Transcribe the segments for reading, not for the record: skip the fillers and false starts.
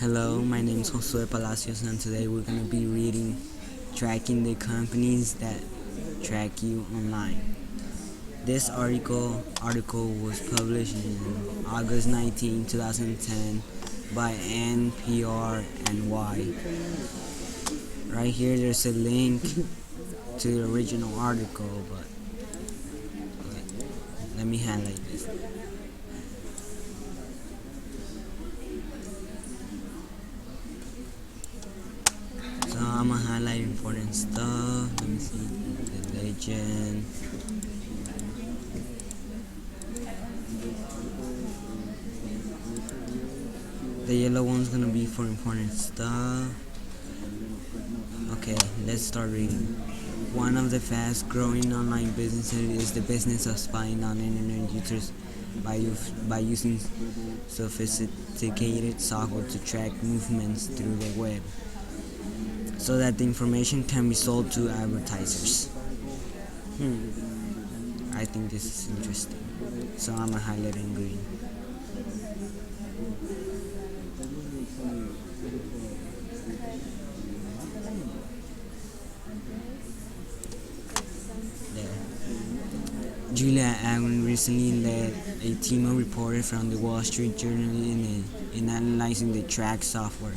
Hello, my name is Josue Palacios, and today we're going to be reading Tracking the Companies That Track You Online. This article was published in August 19, 2010 by NPR and Y. Right here there's a link to the original article, but let me highlight this. So I'm gonna highlight important stuff. Let me see the legend. The yellow one's gonna be for important stuff. Okay, let's start reading. One of the fast-growing online businesses is the business of spying on internet users by using sophisticated software to track movements through the web, so that the information can be sold to advertisers. I think this is interesting, so I'm gonna highlight it in green. Julia Agron recently led a team of reporters from the Wall Street Journal in analyzing the track software.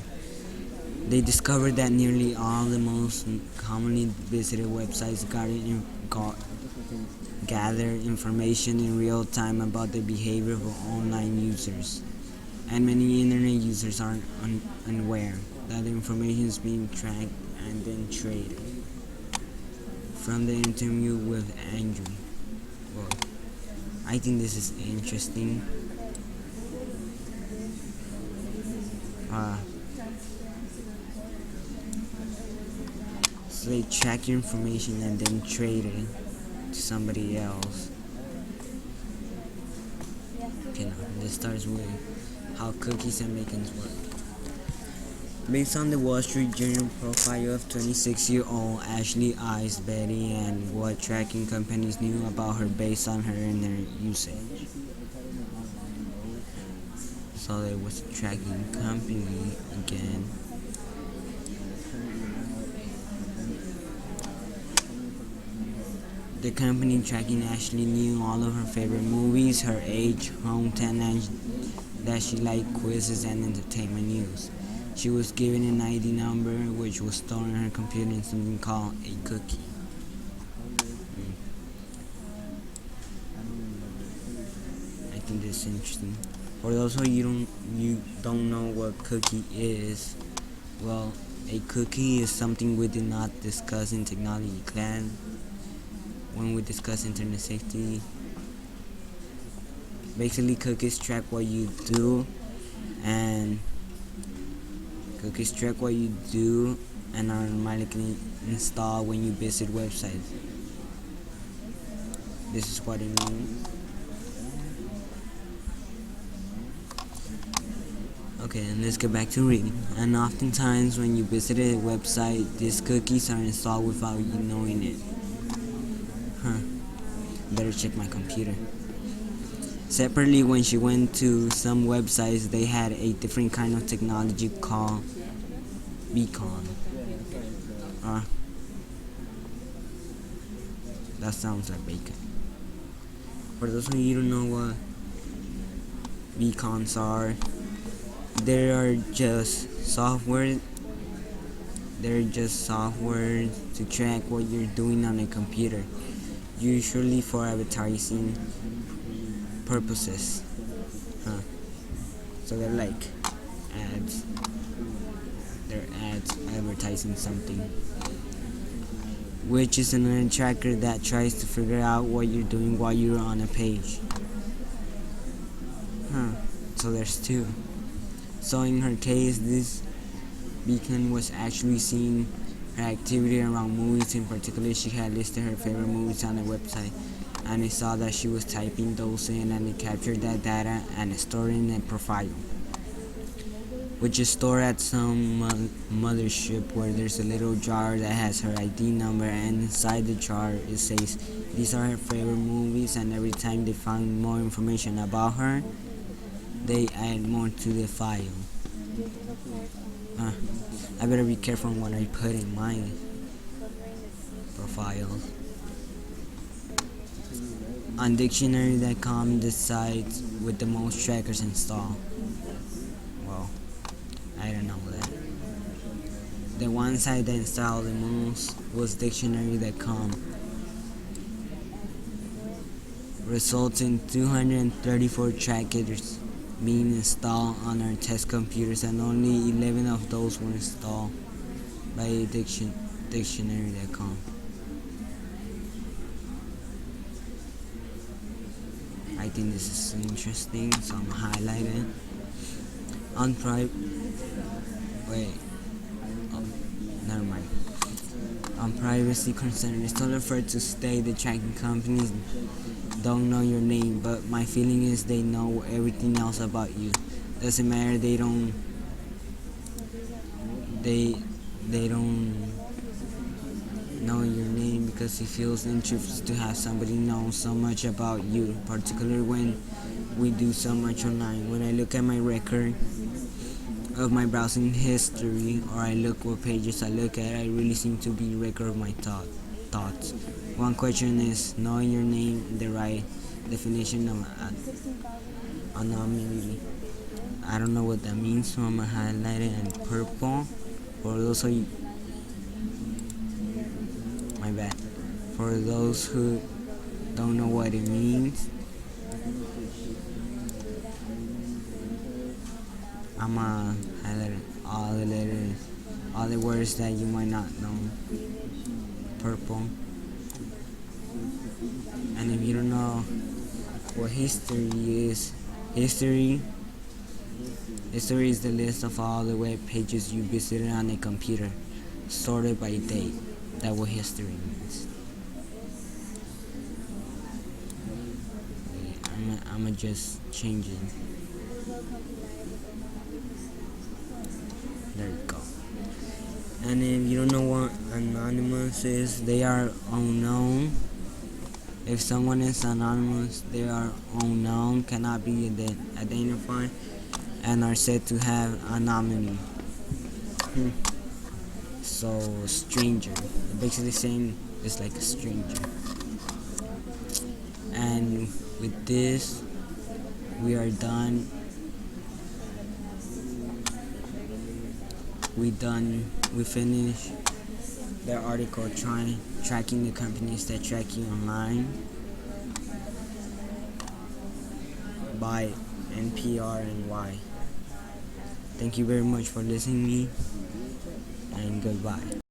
They discovered that nearly all the most commonly visited websites gather information in real time about the behavior of online users, and many internet users are unaware that the information is being tracked and then traded. From the interview with Andrew. Well, I think this is interesting. So they track your information and then trade it to somebody else. Okay, now this starts with how cookies and bacons work. Based on the Wall Street Journal profile of 26-year-old Ashley Ice Betty and what tracking companies knew about her based on her internet usage. So there was a tracking company again. The company tracking Ashley knew all of her favorite movies, her age, hometown, and that she liked quizzes and entertainment news. She was given an ID number which was stored in her computer in something called a cookie. I think this is interesting. For those of you don't know what cookie is, well, a cookie is something we did not discuss in technology class when we discuss internet safety. Basically, cookies track what you do and are automatically installed when you visit websites. This is what it means. Okay, and let's get back to reading. And oftentimes when you visit a website, these cookies are installed without you knowing it. Better check my computer. Separately, when she went to some websites, they had a different kind of technology called beacon. That sounds like bacon. For those of you who don't know what beacons are, they are just software. They're just software to track what you're doing on a computer, usually for advertising purposes. So they're like ads. They're ads advertising something, which is another tracker that tries to figure out what you're doing while you're on a page. So there's two. So in her case, this beacon was actually seeing her activity around movies. In particular, she had listed her favorite movies on the website, and it saw that she was typing those in, and it captured that data and stored it in a profile, which is stored at some mothership where there's a little jar that has her ID number, and inside the jar it says these are her favorite movies, and every time they find more information about her, they add more to the file. Uh, I better be careful what I put in my profile. On dictionary.com, the site with the most trackers installed. Well, I don't know that. The one site that installed the most was dictionary.com, resulting in 234 trackers being installed on our test computers, and only 11 of those were installed by dictionary.com. I think this is interesting, so I'm highlighting. On private, wait, oh, never mind. On privacy concern, it's not fair to state the tracking companies don't know your name, but my feeling is they know everything else about you. Doesn't matter, they don't know your name because it feels interesting to have somebody know so much about you, particularly when we do so much online. When I look at my record of my browsing history, or I look what pages I look at, I really seem to be record of my thoughts. One question is knowing your name, the right definition of anonymity. I don't know what that means, so I'm gonna highlight it in purple. For those of you, my bad. For those who don't know what it means, I'm gonna highlight all the letters, all the words that you might not know. Purple. And if you don't know what history is, history is the list of all the web pages you visited on a computer, sorted by date. That's what history means. I'm just change it. There you go. And if you don't know what anonymous is, they are unknown. If someone is anonymous, they are unknown, cannot be identified, and are said to have anonymity. So, stranger. Basically saying it's like a stranger. And with this, we are done. We finished the article tracking the companies that track you online by NPR and Y. Thank you very much for listening to me, and goodbye.